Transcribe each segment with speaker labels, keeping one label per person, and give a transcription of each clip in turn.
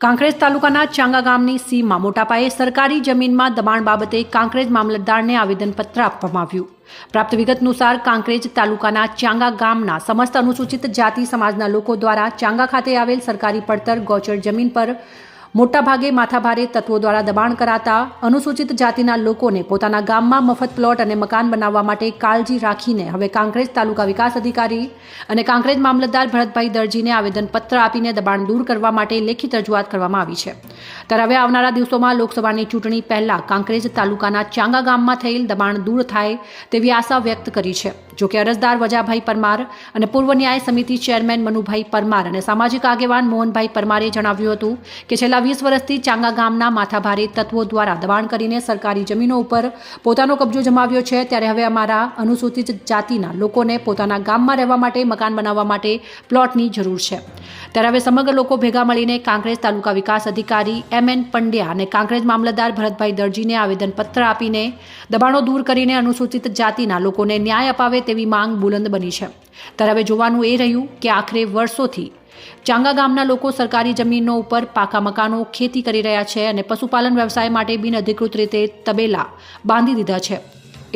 Speaker 1: કાંકરેજ તાલુકાના ચાંગા ગામની સીમમાં મોટા પાયે સરકારી જમીનમાં દબાણ બાબતે કાંકરેજ મામલતદારને આવેદનપત્ર આપવામાં આવ્યું। પ્રાપ્ત વિગત અનુસાર કાંકરેજ તાલુકાના ચાંગા ગામના સમસ્ત અનુસૂચિત જાતિ સમાજના લોકો દ્વારા ચાંગા ખાતે આવેલ સરકારી પડતર ગૌચર જમીન પર મોટાભાગે માથાભારે તત્વો દ્વારા દબાણ કરાતા અનુસૂચિત જાતિના લોકોને પોતાના ગામમાં મફત પ્લોટ અને મકાન બનાવવા માટે કાળજી રાખીને હવે કાંકરેજ તાલુકા વિકાસ અધિકારી અને કાંકરેજ મામલતદાર ભરતભાઈ દરજીને આવેદનપત્ર આપીને દબાણ દૂર કરવા માટે લેખિત રજૂઆત કરવામાં આવી છે। ત્યારે હવે આવનારા દિવસોમાં લોકસભાની ચૂંટણી પહેલા કાંકરેજ તાલુકાના ચાંગા ગામમાં થયેલ દબાણ દૂર થાય તેવી આશા વ્યક્ત કરી છે। જો કે અરજદાર વજાભાઈ પરમાર અને પૂર્વ ન્યાય સમિતિ ચેરમેન મનુભાઈ પરમાર અને સામાજિક આગેવાન મોહનભાઈ પરમારે જણાવ્યું હતું કે છેલ્લા 20 વર્ષથી ચાંગા ગામના માથાભારે તત્વો દ્વારા દબાણ કરીને સરકારી જમીનો ઉપર પોતાનો કબજો જમાવ્યો છે। ત્યારે હવે અમારા અનુસૂચિત જાતિના લોકોને પોતાના ગામમાં રહેવા માટે મકાન બનાવવા માટે પ્લોટની જરૂર છે। ત્યારે હવે સમગ્ર લોકો ભેગા મળીને કાંકરેજ તાલુકા વિકાસ અધિકારી MN પંડ્યા અને કાંકરેજ મામલતદાર ભરતભાઈ દરજીને આવેદનપત્ર આપીને દબાણો દૂર કરીને અનુસૂચિત જાતિના લોકોને ન્યાય અપાવે તેવી માંગ બુલંદ બની છે। ત્યારે હવે જોવાનું એ રહ્યું કે આખરે વર્ષોથી ચાંગા ગામના લોકો સરકારી જમીનો ઉપર પાકા મકાનો ખેતી કરી રહ્યા છે અને પશુપાલન વ્યવસાય માટે બિનઅધિકૃત રીતે તબેલા બાંધી દીધા છે।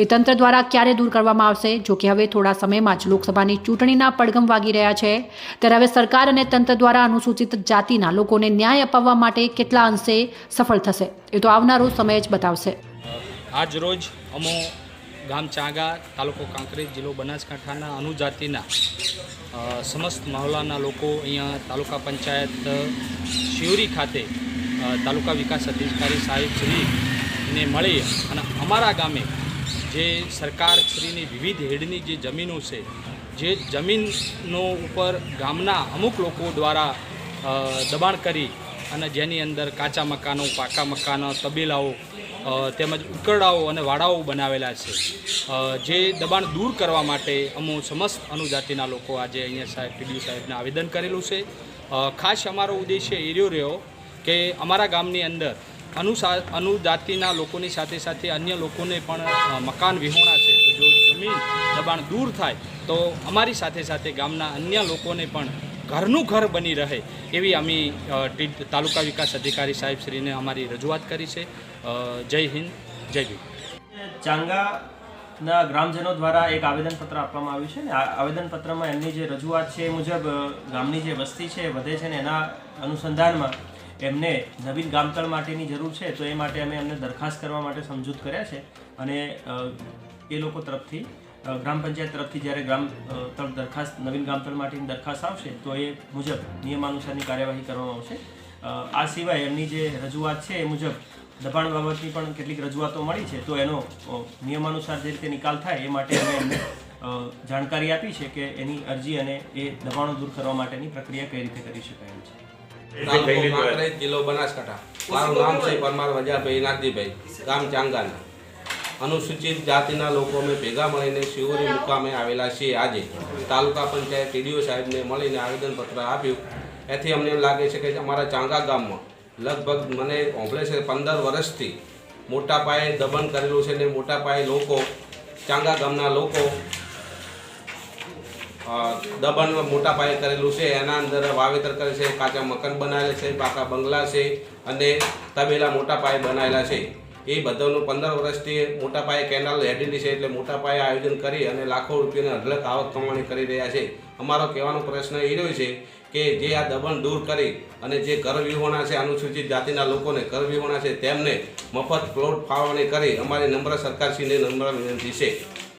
Speaker 1: એ તંત્ર દ્વારા ક્યારે દૂર કરવામાં આવશે? જો કે હવે થોડા સમયમાં જ લોકસભાની ચૂંટણીના પડઘમ વાગી રહ્યા છે। ત્યારે હવે સરકાર અને તંત્ર દ્વારા અનુસૂચિત જાતિના લોકોને ન્યાય અપાવવા માટે કેટલા અંશે સફળ થશે એ તો આવનારો સમય જ બતાવશે।
Speaker 2: આજ રોજ અમો ગામ ચાંગા તાલુકો કાંકરેજ જિલ્લો બનાસકાંઠાના અનુજાતિના સમસ્ત મહોલ્લાના લોકો અહીંયા તાલુકા પંચાયત શિવરી ખાતે તાલુકા વિકાસ અધિકારી સાહેબ શ્રીને મળી અને અમારા ગામે જે સરકાર શ્રીની વિવિધ હેડની જે જમીનો છે જે જમીનો ઉપર ગામના અમુક લોકો દ્વારા દબાણ કરી અને જેની અંદર કાચા મકાનો પાકા મકાનો તબેલાઓ તેમજ ઉકરડાઓ અને વાડાઓ બનાવેલા છે। જે દબાણ દૂર કરવા માટે અમો સમસ્ત અનુજાતિના લોકો આજે અહીંયા સાહેબ TDO સાહેબને આવેદન કરેલું છે। ખાસ અમારો ઉદ્દેશ્ય એ રહ્યો કે અમારા ગામની અંદર અનુજાતિના લોકોની સાથે સાથે અન્ય લોકોને પણ મકાન વિહોણા છે, તો જો જમીન દબાણ દૂર થાય તો અમારી સાથે સાથે ગામના અન્ય લોકોને પણ ઘરનું ઘર બની રહે એવી અમે તાલુકા વિકાસ અધિકારી સાહેબ શ્રીને અમારી રજૂઆત કરી છે। જય હિન્દ, જય ભીમ।
Speaker 3: ચાંગાના ગ્રામજનો દ્વારા એક આવેદનપત્ર આપવામાં આવ્યું છે ને આ આવેદનપત્રમાં એમની જે રજૂઆત છે એ મુજબ ગામની જે વસ્તી છે વધે છે ને એના અનુસંધાનમાં એમને નવીન ગામતળ માટેની જરૂર છે, તો એ માટે અમે એમને દરખાસ્ત કરવા માટે સમજૂત કર્યા છે અને એ લોકો તરફથી ગ્રામ પંચાયત તરફથી જ્યારે ગ્રામતળ દરખાસ્ત નવીન ગામતળ માટેની દરખાસ્ત આવશે તો એ મુજબ નિયમાનુસારની કાર્યવાહી કરવામાં આવશે। આ સિવાય એમની જે રજૂઆત છે એ મુજબ દબાણ બાબતની પણ કેટલીક રજૂઆતો મળી છે, તો એનો નિયમાનુસાર જે રીતે નિકાલ થાય એ માટે અમે એમને જાણકારી આપી છે કે એની અરજી અને એ દબાણો દૂર કરવા માટેની પ્રક્રિયા કઈ રીતે કરી શકાય એમ છે।
Speaker 4: કાંકરેજ જિલ્લો બનાસકાંઠા, મારું નામ છે પરમાર વજાભાઈ નાથજીભાઈ, ગામ ચાંગાના અનુસૂચિત જાતિના લોકો અમે ભેગા મળીને શિવરી મુકામે આવેલા છીએ। આજે તાલુકા પંચાયત TDO સાહેબને મળીને આવેદનપત્ર આપ્યું। એથી અમને એમ લાગે છે કે અમારા ચાંગા ગામમાં લગભગ મને ઓંભળે છે 15 વર્ષથી મોટા પાયે દબાણ કરેલું છે ને મોટા પાયે લોકો ચાંગા ગામના લોકો દબાણ મોટા પાયે કરેલું છે। એના અંદર વાવેતર કરે છે, કાચા મકાન બનાવેલા છે, પાકા બંગલા છે અને તબેલા મોટા પાયે બનાવેલા છે। એ બધાનું 15 વર્ષથી મોટા પાયે કેનાલ હેડેલી છે, એટલે મોટા પાયે આયોજન કરી અને લાખો રૂપિયાની અઢળક આવક કમાણી કરી રહ્યા છે। અમારો કહેવાનો પ્રશ્ન એ રહ્યો છે કે જે આ દબાણ દૂર કરી અને જે ઘર વિહોણા છે અનુસૂચિત જાતિના લોકોને ઘર વિહોણા છે તેમને મફત પ્લોટ ફાળવણી કરી અમારી નમ્ર સરકારશ્રીને નમ્ર વિનંતી છે।